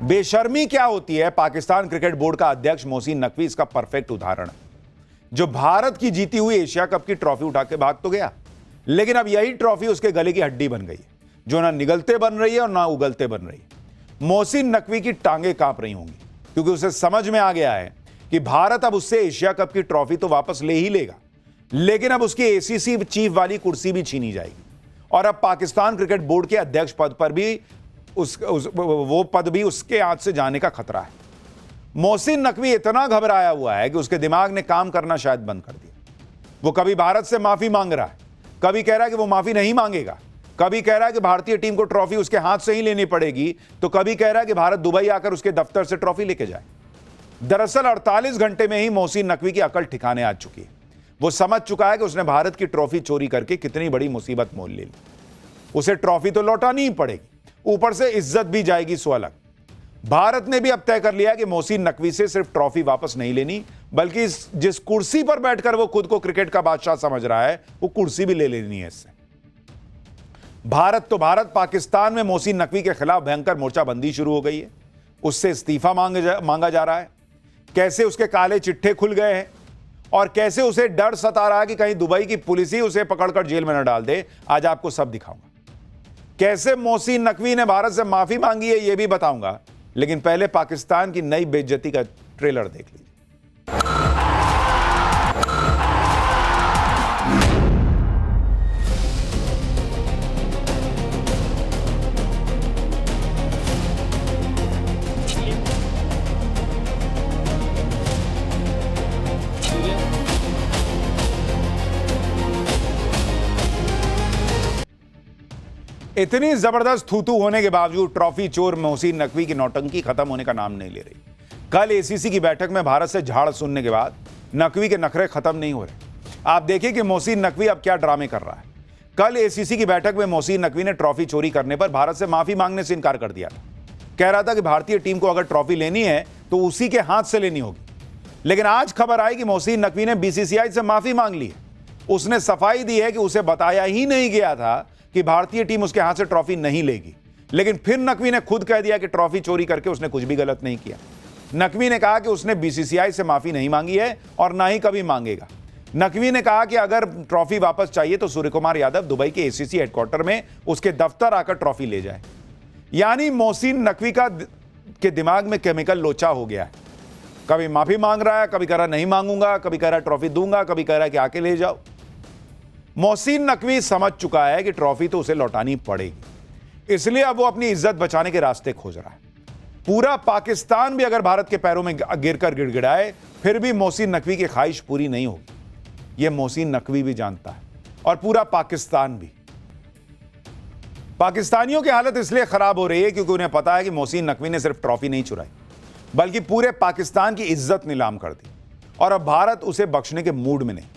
बेशर्मी क्या होती है, पाकिस्तान क्रिकेट बोर्ड का अध्यक्ष मोहसिन नकवी इसका परफेक्ट उदाहरण है। जो भारत की जीती हुई एशिया कप की ट्रॉफी उठा के भाग तो गया, लेकिन अब यही ट्रॉफी उसके गले की हड्डी बन गई है, जो ना निगलते बन रही है और ना उगलते बन रही है। मोहसिन नकवी की टांगें कांप रही होंगी, क्योंकि उसे समझ में आ गया है कि भारत अब उससे एशिया कप की ट्रॉफी तो वापस ले ही लेगा, लेकिन अब उसकी एसीसी चीफ वाली कुर्सी भी छीनी जाएगी और अब पाकिस्तान क्रिकेट बोर्ड के अध्यक्ष पद पर भी वो पद भी उसके हाथ से जाने का खतरा है। मोहसिन नकवी इतना घबराया हुआ है कि उसके दिमाग ने काम करना शायद बंद कर दिया। वो कभी भारत से माफी मांग रहा है, कभी कह रहा है कि वो माफी नहीं मांगेगा, कभी कह रहा है कि भारतीय टीम को ट्रॉफी उसके हाथ से ही लेनी पड़ेगी, तो कभी कह रहा है कि भारत दुबई आकर उसके दफ्तर से ट्रॉफी लेके जाए। दरअसल 48 घंटे में ही मोहसिन नकवी की अकल ठिकाने आ चुकी है। वो समझ चुका है कि उसने भारत की ट्रॉफी चोरी करके कितनी बड़ी मुसीबत मोल ले ली। उसे ट्रॉफी तो लौटानी ही पड़ेगी, ऊपर से इज्जत भी जाएगी सो अलग। भारत ने भी अब तय कर लिया कि मोहसिन नकवी से सिर्फ ट्रॉफी वापस नहीं लेनी, बल्कि जिस कुर्सी पर बैठकर वो खुद को क्रिकेट का बादशाह समझ रहा है, वो कुर्सी भी ले लेनी है इससे। भारत, पाकिस्तान में मोहसिन नकवी के खिलाफ भयंकर मोर्चाबंदी शुरू हो गई है। उससे इस्तीफा मांगा जा रहा है। कैसे उसके काले चिट्ठे खुल गए हैं और कैसे उसे डर सता रहा है कि कहीं दुबई की पुलिस ही उसे पकड़कर जेल में न डाल दे, आज आपको सब दिखाऊंगा। कैसे मोहसिन नकवी ने भारत से माफी मांगी है यह भी बताऊंगा, लेकिन पहले पाकिस्तान की नई बेइज्जती का ट्रेलर देख लीजिए। इतनी जबरदस्त थूथू होने के बावजूद ट्रॉफी चोर मोहसिन नकवी की नौटंकी खत्म होने का नाम नहीं ले रही। कल एसीसी की बैठक में भारत से झाड़ सुनने के बाद नकवी के नखरे खत्म नहीं हो रहे। आप देखिए कि मोहसिन नकवी अब क्या ड्रामे कर रहा है। कल एसीसी की बैठक में मोहसिन नकवी ने ट्रॉफी चोरी करने पर भारत से माफी मांगने से इनकार कर दिया था। कह रहा था कि भारतीय टीम को अगर ट्रॉफी लेनी है तो उसी के हाथ से लेनी होगी। लेकिन आज खबर आई कि मोहसिन नकवी ने बीसीसीआई से माफी मांग ली है। उसने सफाई दी है कि उसे बताया ही नहीं गया था कि भारतीय टीम उसके हाथ से ट्रॉफी नहीं लेगी। लेकिन फिर नकवी ने खुद कह दिया कि ट्रॉफी चोरी करके उसने कुछ भी गलत नहीं किया। नकवी ने कहा कि उसने बीसीसीआई से माफी नहीं मांगी है और ना ही कभी मांगेगा। नकवी ने कहा कि अगर ट्रॉफी वापस चाहिए तो सूर्य कुमार यादव दुबई के एसीसी हेडक्वार्टर में उसके दफ्तर आकर ट्रॉफी ले जाए। यानी मोहसिन नकवी के दिमाग में केमिकल लोचा हो गया है। कभी माफी मांग रहा है, कभी कह रहा नहीं मांगूंगा, कभी कह रहा ट्रॉफी दूंगा, कभी कह रहा है कि आके ले जाओ। मोहसिन नकवी समझ चुका है कि ट्रॉफी तो उसे लौटानी पड़ेगी, इसलिए अब वो अपनी इज्जत बचाने के रास्ते खोज रहा है। पूरा पाकिस्तान भी अगर भारत के पैरों में गिरकर गिड़गिड़ाए फिर भी मोहसिन नकवी की ख्वाहिश पूरी नहीं होगी। यह मोहसिन नकवी भी जानता है और पूरा पाकिस्तान भी। पाकिस्तानियों की हालत इसलिए खराब हो रही है क्योंकि उन्हें पता है कि मोहसिन नकवी ने सिर्फ ट्रॉफी नहीं चुराई, बल्कि पूरे पाकिस्तान की इज्जत नीलाम कर दी और अब भारत उसे बख्शने के मूड में नहीं।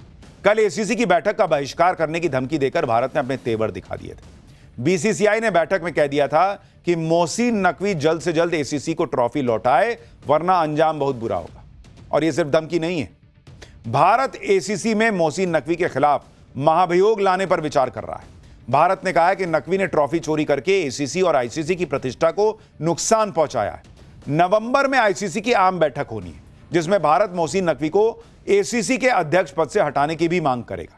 कल एसीसी की बैठक का बहिष्कार करने की धमकी देकर भारत ने अपने तेवर दिखा दिए थे। बीसीसीआई ने बैठक में कह दिया था कि मोहसिन नकवी जल्द से जल्द एसीसी को ट्रॉफी लौटाए, वरना अंजाम बहुत बुरा होगा। और यह सिर्फ धमकी नहीं है, भारत एसीसी में मोहसिन नकवी के खिलाफ महाभियोग लाने पर विचार कर रहा है। भारत ने कहा है कि नकवी ने ट्रॉफी चोरी करके एसीसी और आईसीसी की प्रतिष्ठा को नुकसान पहुंचाया है। नवंबर में आईसीसी की आम बैठक होनी है, जिसमें भारत मोहसिन नकवी को एसीसी के अध्यक्ष पद से हटाने की भी मांग करेगा।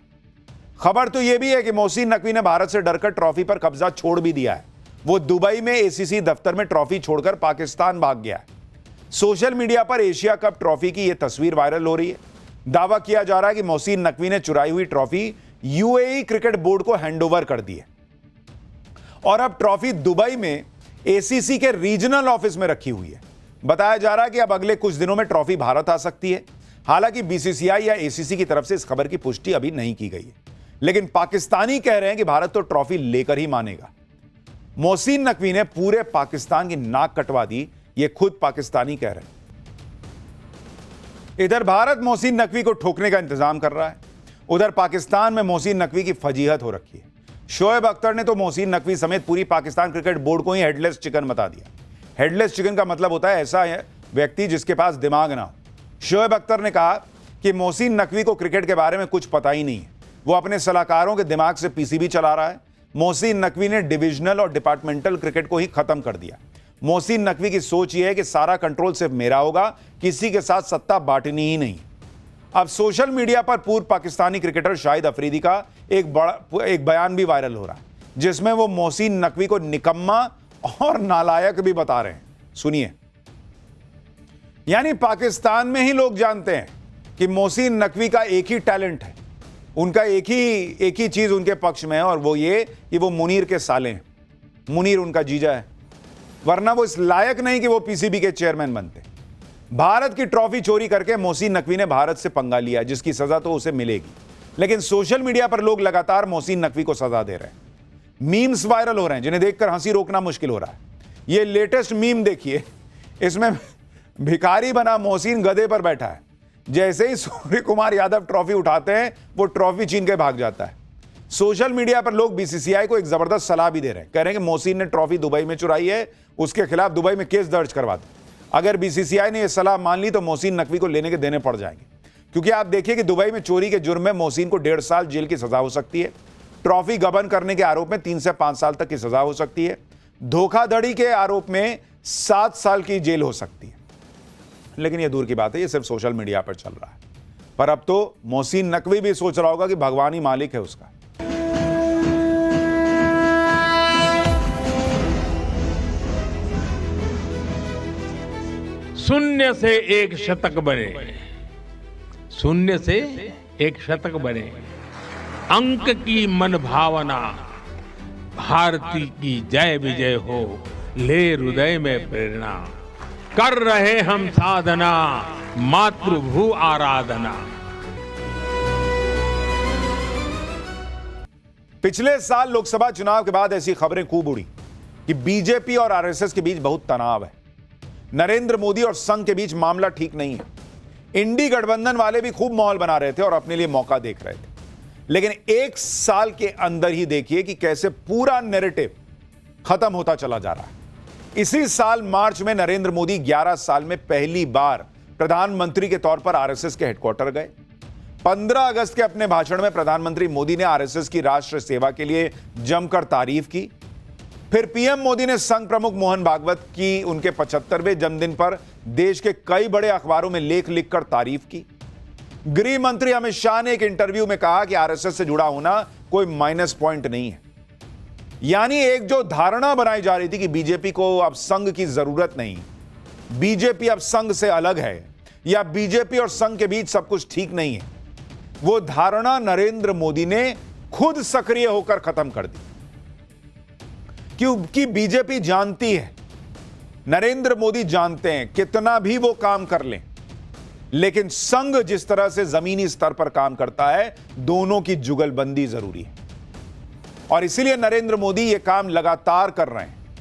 खबर तो यह भी है कि मोहसिन नकवी ने भारत से डरकर ट्रॉफी पर कब्जा छोड़ भी दिया है। वो दुबई में एसीसी दफ्तर में ट्रॉफी छोड़कर पाकिस्तान भाग गया है। सोशल मीडिया पर एशिया कप ट्रॉफी की यह तस्वीर वायरल हो रही है। दावा किया जा रहा है कि मोहसिन नकवी ने चुराई हुई ट्रॉफी यूएई क्रिकेट बोर्ड को हैंडओवर कर दी है और अब ट्रॉफी दुबई में एसीसी के रीजनल ऑफिस में रखी हुई है। बताया जा रहा है कि अब अगले कुछ दिनों में ट्रॉफी भारत आ सकती है। हालांकि बीसीसीआई या एसीसी की तरफ से इस खबर की पुष्टि अभी नहीं की गई है, लेकिन पाकिस्तानी कह रहे हैं कि भारत तो ट्रॉफी लेकर ही मानेगा। मोहसिन नकवी ने पूरे पाकिस्तान की नाक कटवा दी, ये खुद पाकिस्तानी कह रहे हैं। इधर भारत मोहसिन नकवी को ठोकने का इंतजाम कर रहा है, उधर पाकिस्तान में मोहसिन नकवी की फजीहत हो रखी है। शोएब अख्तर ने तो मोहसिन नकवी समेत पूरी पाकिस्तान क्रिकेट बोर्ड को ही हेडलेस चिकन बता दिया। हेडलेस चिकन का मतलब होता है ऐसा व्यक्ति जिसके पास दिमाग ना हो। शोएब अख्तर ने कहा कि मोहसिन नकवी को क्रिकेट के बारे में कुछ पता ही नहीं है, वो अपने सलाहकारों के दिमाग से पीसीबी चला रहा है। मोहसिन नकवी ने डिविजनल और डिपार्टमेंटल क्रिकेट को ही खत्म कर दिया। मोहसिन नकवी की सोच यह है कि सारा कंट्रोल सिर्फ मेरा होगा, किसी के साथ सत्ता बांटनी ही नहीं। अब सोशल मीडिया पर पूर्व पाकिस्तानी क्रिकेटर शाहिद अफरीदी का एक बयान भी वायरल हो रहा है, जिसमें वो मोहसिन नकवी को निकम्मा और नालायक भी बता रहे हैं। सुनिए। यानी पाकिस्तान में ही लोग जानते हैं कि मोहसिन नकवी का एक ही टैलेंट है, उनका एक ही चीज उनके पक्ष में है, और वो ये कि वो मुनीर के साले हैं। मुनीर उनका जीजा है, वरना वो इस लायक नहीं कि वो पीसीबी के चेयरमैन बनते। भारत की ट्रॉफी चोरी करके मोहसिन नकवी ने भारत से पंगा लिया, जिसकी सजा तो उसे मिलेगी, लेकिन सोशल मीडिया पर लोग लगातार मोहसिन नकवी को सजा दे रहे हैं। मीम्स वायरल हो रहे हैं जिन्हें देखकर हंसी रोकना मुश्किल हो रहा है। ये लेटेस्ट मीम देखिए, इसमें भिखारी बना मोहसिन गधे पर बैठा है। जैसे ही सूर्य कुमार यादव ट्रॉफी उठाते हैं, वो ट्रॉफी छीन के भाग जाता है। सोशल मीडिया पर लोग बीसीसीआई को एक जबरदस्त सलाह भी दे रहे हैं, कह रहे हैं कि मोहसिन ने ट्रॉफी दुबई में चुराई है, उसके खिलाफ दुबई में केस दर्ज करवा दे। अगर बीसीसीआई ने यह सलाह मान ली तो मोहसिन नकवी को लेने के देने पड़ जाएंगे, क्योंकि आप देखिए कि दुबई में चोरी के जुर्म में मोहसिन को 1.5 साल जेल की सजा हो सकती है। ट्रॉफी गबन करने के आरोप में 3 से 5 साल तक की सजा हो सकती है। धोखाधड़ी के आरोप में 7 साल की जेल हो सकती है। लेकिन यह दूर की बात है, यह सिर्फ सोशल मीडिया पर चल रहा है। पर अब तो मोहसिन नकवी भी सोच रहा होगा कि भगवान ही मालिक है उसका। शून्य से एक शतक बने, शून्य से एक शतक बने, अंक की मन भावना, भारती की जय विजय हो, ले हृदय में प्रेरणा, कर रहे हम साधना, मातृभू आराधना। पिछले साल लोकसभा चुनाव के बाद ऐसी खबरें खूब उड़ी कि बीजेपी और आरएसएस के बीच बहुत तनाव है, नरेंद्र मोदी और संघ के बीच मामला ठीक नहीं है। इंडी गठबंधन वाले भी खूब माहौल बना रहे थे और अपने लिए मौका देख रहे थे। लेकिन 1 साल के अंदर ही देखिए कि कैसे पूरा नैरेटिव खत्म होता चला जा रहा है। इसी साल मार्च में नरेंद्र मोदी 11 साल में पहली बार प्रधानमंत्री के तौर पर आरएसएस के हेडक्वार्टर गए। 15 अगस्त के अपने भाषण में प्रधानमंत्री मोदी ने आरएसएस की राष्ट्र सेवा के लिए जमकर तारीफ की। फिर पीएम मोदी ने संघ प्रमुख मोहन भागवत की उनके 75वें जन्मदिन पर देश के कई बड़े अखबारों में लेख लिखकर तारीफ की। गृह मंत्री अमित शाह ने एक इंटरव्यू में कहा कि आरएसएस से जुड़ा होना कोई माइनस पॉइंट नहीं है। यानी एक जो धारणा बनाई जा रही थी कि बीजेपी को अब संघ की जरूरत नहीं, बीजेपी अब संघ से अलग है, या बीजेपी और संघ के बीच सब कुछ ठीक नहीं है, वो धारणा नरेंद्र मोदी ने खुद सक्रिय होकर खत्म कर दी। क्योंकि बीजेपी जानती है, नरेंद्र मोदी जानते हैं कितना भी वो काम कर लें, लेकिन संघ जिस तरह से जमीनी स्तर पर काम करता है, दोनों की जुगलबंदी जरूरी है। और इसीलिए नरेंद्र मोदी ये काम लगातार कर रहे हैं।